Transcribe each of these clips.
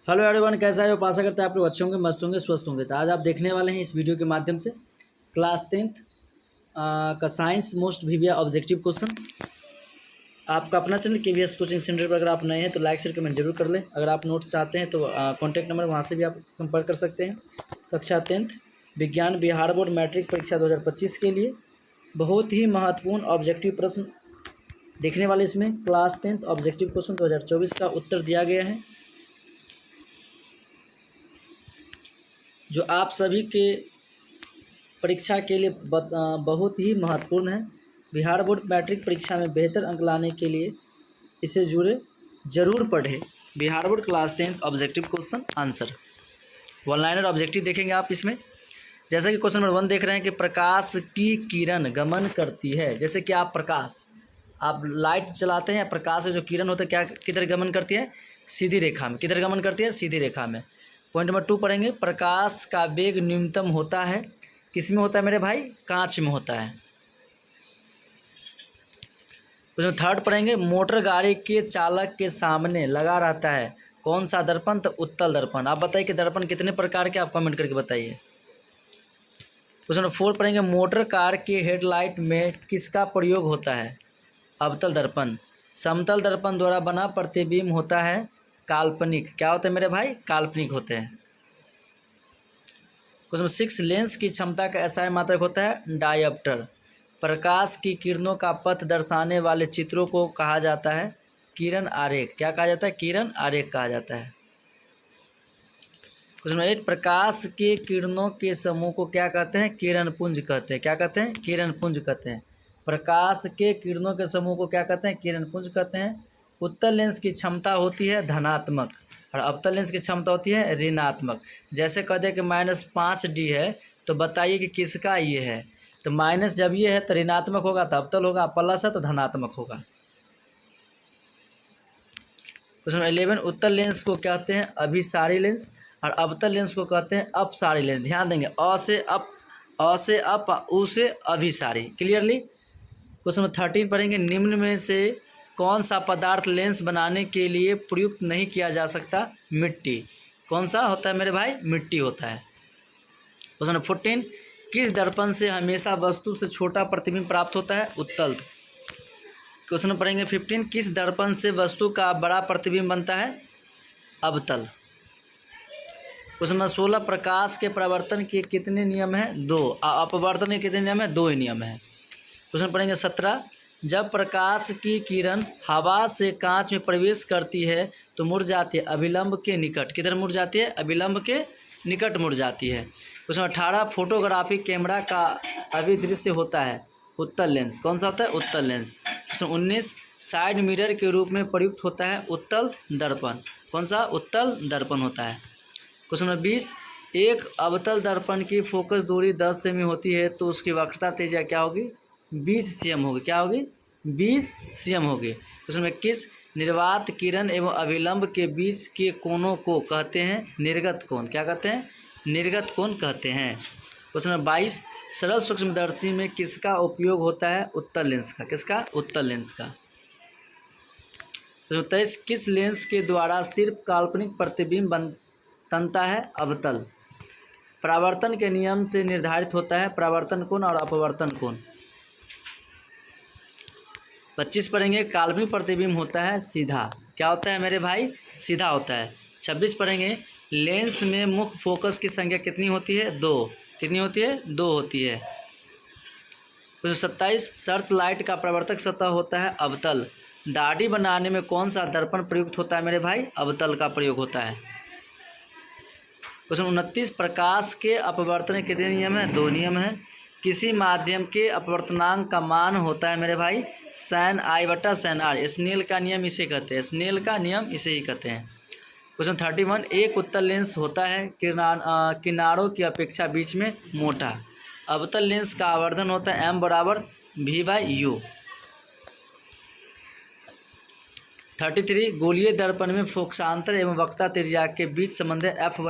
Hello everyone, कैसा है? आशा करते हैं आप लोग अच्छे होंगे, मस्त होंगे, स्वस्थ होंगे। तो आज आप देखने वाले हैं इस वीडियो के माध्यम से क्लास 10th का साइंस मोस्ट वीविया ऑब्जेक्टिव क्वेश्चन। आपका अपना चैनल KVS कोचिंग सेंटर पर अगर आप नए हैं तो लाइक शेयर कमेंट जरूर कर लें। अगर आप नोट्स चाहते हैं तो कॉन्टैक्ट नंबर वहाँ से भी आप संपर्क कर सकते हैं। कक्षा 10th विज्ञान बिहार बोर्ड मैट्रिक परीक्षा 2025 के लिए बहुत ही महत्वपूर्ण ऑब्जेक्टिव प्रश्न देखने वाले। इसमें क्लास 10th ऑब्जेक्टिव क्वेश्चन 2024 का उत्तर दिया गया है, जो आप सभी के परीक्षा के लिए बहुत ही महत्वपूर्ण है। बिहार बोर्ड मैट्रिक परीक्षा में बेहतर अंक लाने के लिए इसे जुड़े जरूर पढ़ें। Bihar board class 10 objective question answer one liner objective देखेंगे आप इसमें। जैसे कि क्वेश्चन नंबर 1 देख रहे हैं कि प्रकाश की किरण गमन करती है। जैसे कि आप लाइट चलाते हैं, प्रकाश से जो किरण होता है क्या किधर गमन करती है? सीधी रेखा में। किधर गमन करती है? सीधी रेखा में। पॉइंट नंबर 2 पढ़ेंगे, प्रकाश का वेग न्यूनतम होता है किस में होता है मेरे भाई? कांच में होता है। उसमें 3rd पढ़ेंगे, मोटर गाड़ी के चालक के सामने लगा रहता है कौन सा दर्पण? तो उत्तल दर्पण। आप बताइए कि दर्पण कितने प्रकार के, आप कमेंट करके बताइए। उसमें 4 पढ़ेंगे, मोटर कार के हेडलाइट में किसका प्रयोग होता है? अवतल दर्पण। समतल दर्पण द्वारा बना प्रतिबिंब होता है काल्पनिक। क्या होता है मेरे भाई? काल्पनिक होते हैं। क्वेश्चन 6, लेंस की क्षमता का SI मात्रक होता है डायप्टर। प्रकाश की किरणों का पथ दर्शाने वाले चित्रों को कहा जाता है किरण आरेख। क्या कहा जाता है? किरण आरेख कहा जाता है। क्वेश्चन 8, प्रकाश के किरणों के समूह को क्या कहते हैं? किरण पुंज कहते हैं। क्या कहते हैं? किरण पुंज कहते हैं। प्रकाश के किरणों के समूह को क्या कहते हैं? किरण पुंज कहते हैं। उत्तल लेंस की क्षमता होती है धनात्मक और अवतल लेंस की क्षमता होती है ऋणात्मक। जैसे कह दे कि -5D है तो बताइए कि किसका ये है? तो माइनस जब ये है तो ऋणात्मक होगा तो अवतल होगा, प्लस है तो धनात्मक होगा। क्वेश्चन 11, उत्तल लेंस को कहते हैं अभिसारी लेंस और अवतल लेंस को कहते हैं अपसारी लेंस। ध्यान देंगे, अ से अप, उ से अभिसारी। क्लियरली। क्वेश्चन नंबर 13 पढ़ेंगे, निम्न में से कौन सा पदार्थ लेंस बनाने के लिए प्रयुक्त नहीं किया जा सकता? मिट्टी। कौन सा होता है मेरे भाई? मिट्टी होता है। क्वेश्चन नंबर 14, किस दर्पण से हमेशा वस्तु से छोटा प्रतिबिंब प्राप्त होता है? उत्तल। क्वेश्चन नंबर पढ़ेंगे 15, किस दर्पण से वस्तु का बड़ा प्रतिबिंब बनता है? अवतल। क्वेश्चन नंबर 16, प्रकाश के परावर्तन के कितने नियम हैं? 2। अपवर्तन के कितने नियम हैं? 2 ही नियम हैं। क्वेश्चन पढ़ेंगे 17, जब प्रकाश की किरण हवा से कांच में प्रवेश करती है तो मुड़ जाती है अभिलंब के निकट। किधर मुड़ जाती है? अभिलंब के निकट मुड़ जाती है। क्वेश्चन 18, फोटोग्राफी कैमरा का अभिदृश्य होता है उत्तल लेंस। कौन सा होता है? उत्तल लेंस। क्वेश्चन 19, साइड मिरर के रूप में प्रयुक्त होता है उत्तल दर्पण। कौन सा? उत्तल दर्पण होता है। क्वेश्चन नंबर 20, एक अवतल दर्पण की फोकस दूरी 10 सेमी होती है तो उसकी वक्रता त्रिज्या क्या होगी? 20 cm होगी। क्या होगी? 20 cm होगी। क्वेश्चन नंबर 21, निर्वात किरण एवं अभिलंब के बीच के कोणों को कहते हैं निर्गत कोण। क्या कहते हैं? निर्गत कोण कहते हैं। क्वेश्चन नंबर 22, सरल सूक्ष्मदर्शी में किसका उपयोग होता है? उत्तल लेंस का। किसका? उत्तल लेंस का। क्वेश्चन 23, किस लेंस के द्वारा सिर्फ काल्पनिक प्रतिबिंब बनता है? अवतल। परावर्तन के नियम से निर्धारित होता है परावर्तन कोण और अपवर्तन कोण। 25 पढ़ेंगे, काल्पनिक प्रतिबिंब होता है सीधा। क्या होता है मेरे भाई? सीधा होता है। 26 पढ़ेंगे, लेंस में मुख्य फोकस की संख्या कितनी होती है? 2। कितनी होती है? 2 होती है। 27, सर्च लाइट का प्रवर्तक सतह होता है अवतल। दाढ़ी बनाने में कौन सा दर्पण प्रयुक्त होता है मेरे भाई? अवतल का प्रयोग होता है। क्वेश्चन 29, प्रकाश के अपवर्तन के कितने नियम हैं? 2 नियम हैं। किसी माध्यम के अपवर्तनांक का मान होता है मेरे भाई sin I/sin R। स्नेल का नियम इसे कहते हैं। स्नेल का नियम इसे ही कहते हैं। क्वेश्चन 31, एक उत्तल लेंस होता है किनारों की अपेक्षा बीच में मोटा। अवतल लेंस का आवर्धन होता है M = V/U। 33, गोलीय दर्पण में फोकसांतर एवं वक्रता त्रिज्या के बीच संबंध है F =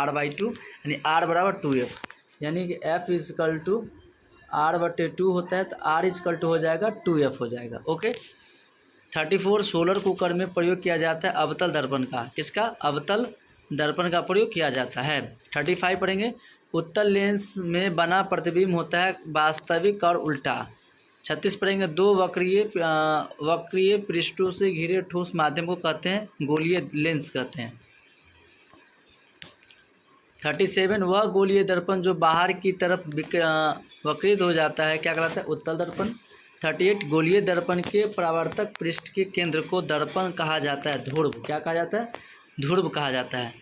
R/2 यानी R = 2F। यानी कि F = R/2 होता है तो R हो जाएगा 2F हो जाएगा। ओके। 34, सोलर कुकर में प्रयोग किया जाता है अवतल दर्पण का। किसका? अवतल दर्पण का प्रयोग किया जाता है। 35 पढ़ेंगे। उत्तल लेंस में बना प्रतिबिंब होता है वास्तविक और उल्टा। 36 पढ़ेंगे। दो वक्रीय पृष्ठों से घिरे ठोस माध्यम को कहते हैं गोलीय लेंस कहते हैं। 37 वह गोलीय दर्पण जो बाहर की तरफ वक्रित हो जाता है क्या कहलाता है? उत्तल दर्पण। 38 गोलीय दर्पण के परावर्तक पृष्ठ के केंद्र को दर्पण कहा जाता है ध्रुव। क्या कहा जाता है? ध्रुव कहा जाता है।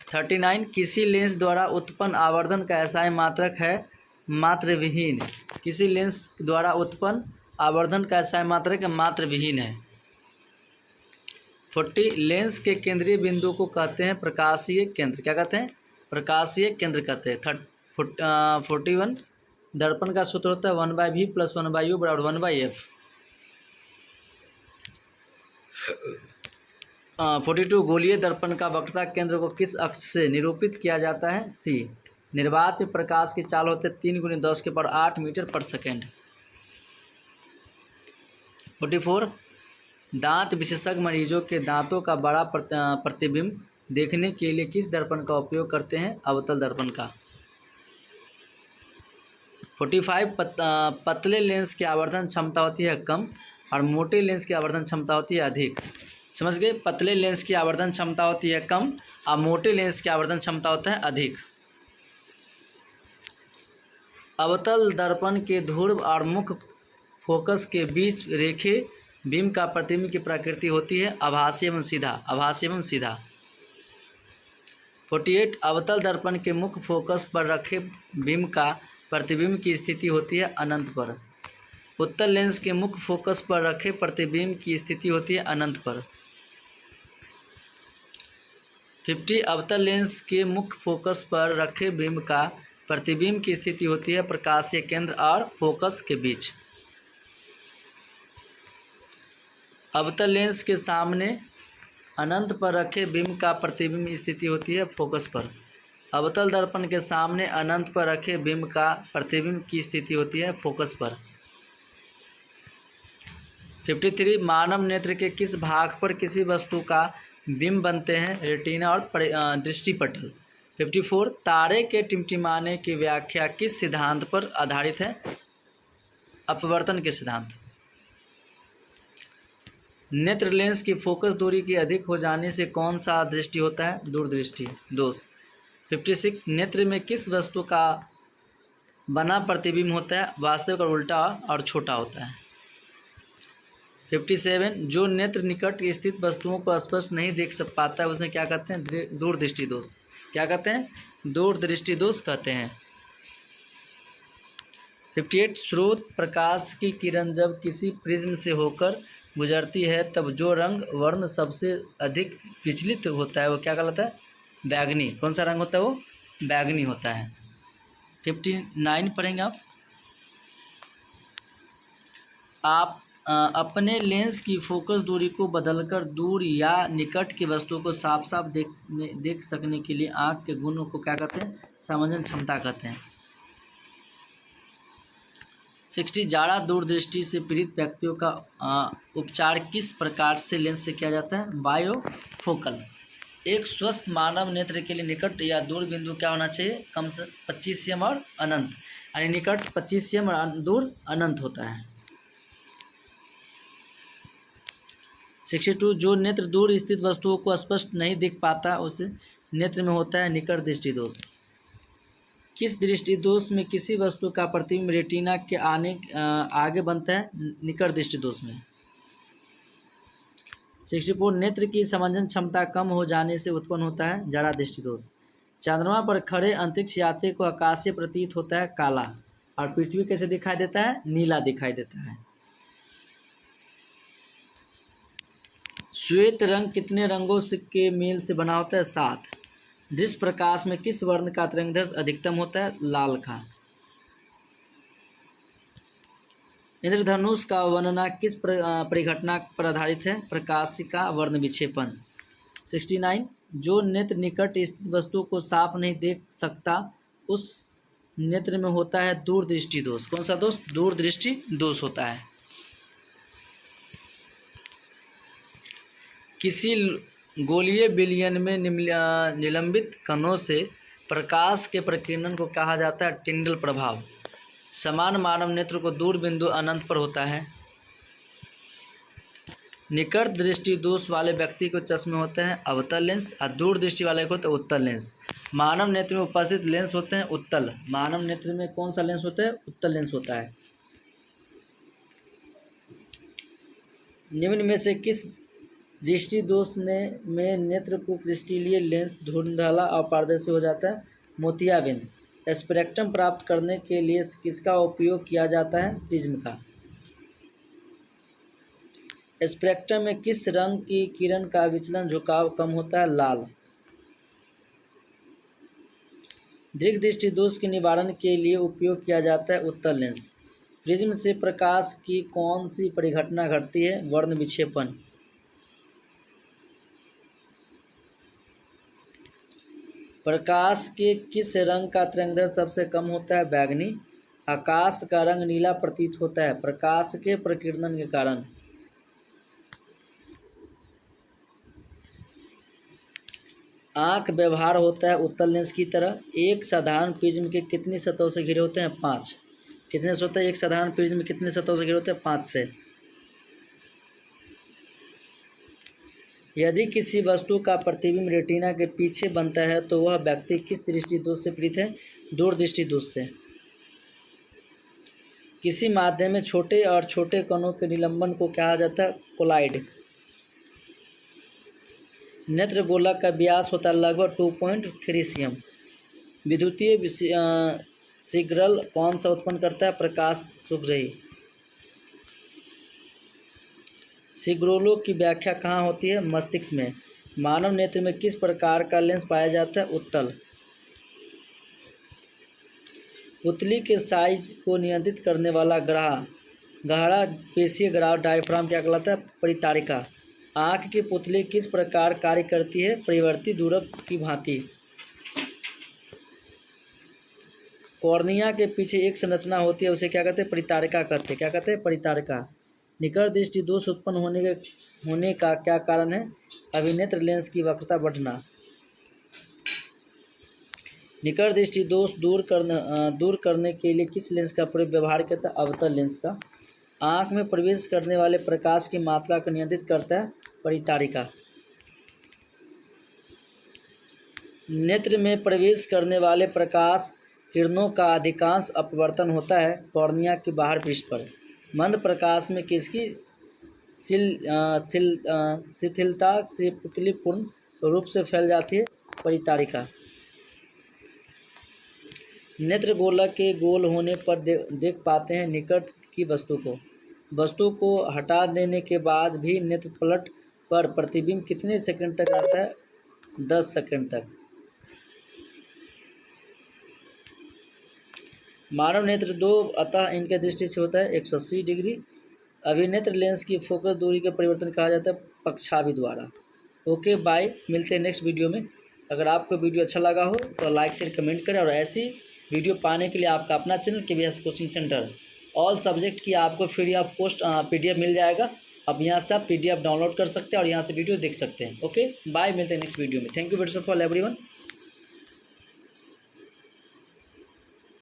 39 किसी लेंस द्वारा उत्पन्न आवर्धन का एसआई मात्रक है मात्र विहीन। किसी लेंस द्वारा उत्पन्न आवर्धन का एसआई मात्रक मात्र विहीन है। 40 लेंस के केंद्रीय बिंदु को कहते हैं प्रकाशीय केंद्र। क्या कहते हैं? प्रकाशीय केंद्र कहते हैं। 41 दर्पण का सूत्र होता है 1/v + 1/u = 1/f। 42 गोलीय दर्पण का वक्रता केंद्र को किस अक्ष से निरूपित किया जाता है? c। निर्वात में प्रकाश की चाल होते 3 × 10⁸ मीटर/सेकंड। 44 दांत विशेषज्ञ मरीजों के दांतों का बड़ा प्रतिबिंब देखने के लिए किस दर्पण का उपयोग करते हैं? अवतल दर्पण का। 45 पतले लेंस की आवर्धन क्षमता होती है कम और मोटे लेंस की आवर्धन क्षमता होती है अधिक। समझ गए? पतले लेंस की आवर्धन क्षमता होती है कम और मोटे लेंस की आवर्धन क्षमता होता है अधिक। अवतल दर्पण के ध्रुव और मुख्य फोकस के बीच रेखे बीम का प्रतिबिंब की प्रकृति होती है आभासी एवं सीधा। आभासी एवं सीधा। 48 अवतल दर्पण के मुख्य फोकस पर रखे बीम का प्रतिबिंब की स्थिति होती है अनंत पर। उत्तल लेंस के मुख्य फोकस पर रखे प्रतिबिंब की स्थिति होती है अनंत पर। 50 अवतल लेंस के मुख्य फोकस पर रखे बीम का प्रतिबिंब की स्थिति होती है प्रकाशीय केंद्र और फोकस के बीच। अवतल लेंस के सामने अनंत पर रखे बीम का प्रतिबिंब स्थिति होती है फोकस पर। अवतल दर्पण के सामने अनंत पर रखे बीम का प्रतिबिंब की स्थिति होती है फोकस पर। 53 मानव नेत्र के किस भाग पर किसी वस्तु का बिंब बनते हैं? रेटिना और दृष्टिपटल। 54 तारे के टिमटिमाने की व्याख्या किस सिद्धांत पर आधारित है? अपवर्तन के सिद्धांत। नेत्र लेंस की फोकस दूरी के अधिक हो जाने से कौन सा दृष्टि होता है? दूरदृष्टि दोष। 56 नेत्र में किस वस्तु का बना प्रतिबिंब होता है? वास्तविक और उल्टा और छोटा होता है। 57 जो नेत्र निकट स्थित वस्तुओं को स्पष्ट नहीं देख पाता है उसे क्या कहते हैं? दूरदृष्टि दोष। क्या कहते हैं? दूरदृष्टि दोष कहते हैं। 58 स्रोत प्रकाश की किरण जब किसी प्रिज्म से होकर गुजरती है तब जो रंग वर्ण सबसे अधिक विचलित होता है वो क्या कहलाता है? बैगनी। कौन सा रंग होता है? वो बैगनी होता है। 59 पढ़ेंगे आप अपने लेंस की फोकस दूरी को बदलकर दूर या निकट की वस्तु को साफ साफ देख सकने के लिए आँख के गुणों को क्या कहते हैं? समझन क्षमता कहते हैं। 60 जाड़ा दूरदृष्टि से पीड़ित व्यक्तियों का उपचार किस प्रकार से लेंस से किया जाता है? बायोफोकल। एक स्वस्थ मानव नेत्र के लिए निकट या दूर बिंदु क्या होना चाहिए? कम से 25 cm और अनंत, यानी निकट 25 cm और दूर अनंत होता है। 62 जो नेत्र दूर स्थित वस्तुओं को स्पष्ट नहीं देख पाता उस नेत्र में होता है निकट दृष्टि दोष। किस दृष्टि दोष में किसी वस्तु का प्रतिबिंब रेटिना के आगे बनता है? निकट दृष्टि दोष में। 64 नेत्र की समझन क्षमता कम हो जाने से उत्पन्न होता है जरा दृष्टि दोष। चंद्रमा पर खड़े अंतरिक्ष यात्री को आकाशीय प्रतीत होता है काला और पृथ्वी कैसे दिखाई देता है? नीला दिखाई देता है। श्वेत रंग कितने रंगों के मेल से बना होता है? 7। दृश्य प्रकाश में किस वर्ण का तरंगदैर्ध्य अधिकतम होता है? लाल का। इंद्रधनुष का वर्णना किस परिघटना पर आधारित है? प्रकाश का वर्ण विक्षेपण। 69 जो नेत्र निकट स्थित वस्तु को साफ नहीं देख सकता उस नेत्र में होता है दूरदृष्टि दोष। कौन सा दोष? दूरदृष्टि दोष होता है। किसी गोलीय विलयन में निलंबित कणों से प्रकाश के प्रकीर्णन को कहा जाता है टिंडल प्रभाव। समान मानव नेत्र को दूर बिंदु अनंत पर होता है। निकट दृष्टि दोष वाले व्यक्ति को चश्मे होते हैं अवतल लेंस और दूर दृष्टि वाले को होते हैं उत्तल लेंस। मानव नेत्र में उपस्थित लेंस होते हैं उत्तल। मानव नेत्र में कौन सा लेंस होता है? उत्तल लेंस होता है। निम्न में से किस दृष्टि दोष में नेत्र को क्रिस्टलीय लेंस धुंधला और पारदर्शी हो जाता है? मोतियाबिंद। स्पेक्ट्रम प्राप्त करने के लिए किसका उपयोग किया जाता है? प्रिज्म का। स्पेक्ट्रम में किस रंग की किरण का विचलन झुकाव कम होता है? लाल। दीर्घ दृष्टि दोष के निवारण के लिए उपयोग किया जाता है उत्तल लेंस। प्रिज्म से प्रकाश की कौन सी परिघटना घटती है? वर्ण विक्षेपण। प्रकाश के किस रंग का तरंगदैर्ध्य सबसे कम होता है? बैंगनी। आकाश का रंग नीला प्रतीत होता है प्रकाश के प्रकीर्णन के कारण। आँख व्यवहार होता है उत्तल लेंस की तरह। एक साधारण प्रिज्म के कितनी सतहों से घिरे होते हैं? 5। कितने से होता है एक साधारण प्रिज्म कितने सतहों से घिरे होते हैं? 5 से। यदि किसी वस्तु का प्रतिबिंब रेटिना के पीछे बनता है तो वह व्यक्ति किस दृष्टि दोष से पीड़ित है? दूर दृष्टि दोष से। किसी माध्यम में छोटे और छोटे कणों के निलंबन को कहा जाता है? कोलाइड। नेत्र गोलक का व्यास होता है लगभग 2.3 cm। विद्युतीय सिग्नल कौन सा उत्पन्न करता है? प्रकाश सुग्रही। सिग्नलों की व्याख्या कहाँ होती है? मस्तिष्क में। मानव नेत्र में किस प्रकार का लेंस पाया जाता है? उत्तल। पुतली के साइज को नियंत्रित करने वाला गहरा पेशीय ग्राफ डायफ्राम क्या कहलाता है? परितारिका। आँख की पुतली किस प्रकार कार्य करती है? परिवर्ती दूरक की भांति। कॉर्निया के पीछे एक संरचना होती है उसे क्या कहते हैं? परितारिका कहते हैं। क्या कहते हैं? परितारिका। निकट दृष्टि दोष उत्पन्न होने का क्या कारण है? अभिनेत्र लेंस की वक्रता बढ़ना। निकट दृष्टि दोष दूर करने के लिए किस लेंस का प्रयोग व्यवहार करता है? अवतल लेंस का। आँख में प्रवेश करने वाले प्रकाश की मात्रा को नियंत्रित करता है? परितारिका। नेत्र में प्रवेश करने वाले प्रकाश किरणों का अधिकांश अपवर्तन होता है कॉर्निया के बाहर पृष्ठ पर। मंद प्रकाश में किसकी शिथिलता से पुतली पूर्ण रूप से फैल जाती है? परितारिका। नेत्र गोलक के गोल होने पर देख पाते हैं निकट की वस्तु को हटा देने के बाद भी नेत्र पलट पर प्रतिबिंब कितने सेकंड तक आता है? 10 सेकंड तक। मानव नेत्र दो अतः इनके दृष्टि से होता है 180 डिग्री। अभिनेत्र लेंस की फोकस दूरी के परिवर्तन कहा जाता है पक्षाभि द्वारा। ओके बाय, मिलते हैं नेक्स्ट वीडियो में। अगर आपको वीडियो अच्छा लगा हो तो लाइक शेयर कमेंट करें और ऐसी वीडियो पाने के लिए आपका अपना channel KVS coaching centre all subject की आपको फ्री ऑफ कॉस्ट PDF मिल जाएगा। अब यहाँ से आप PDF डाउनलोड कर सकते हैं और यहाँ से वीडियो देख सकते हैं। ओके बाय, मिलते हैं नेक्स्ट वीडियो में। Thank you very much for everyone.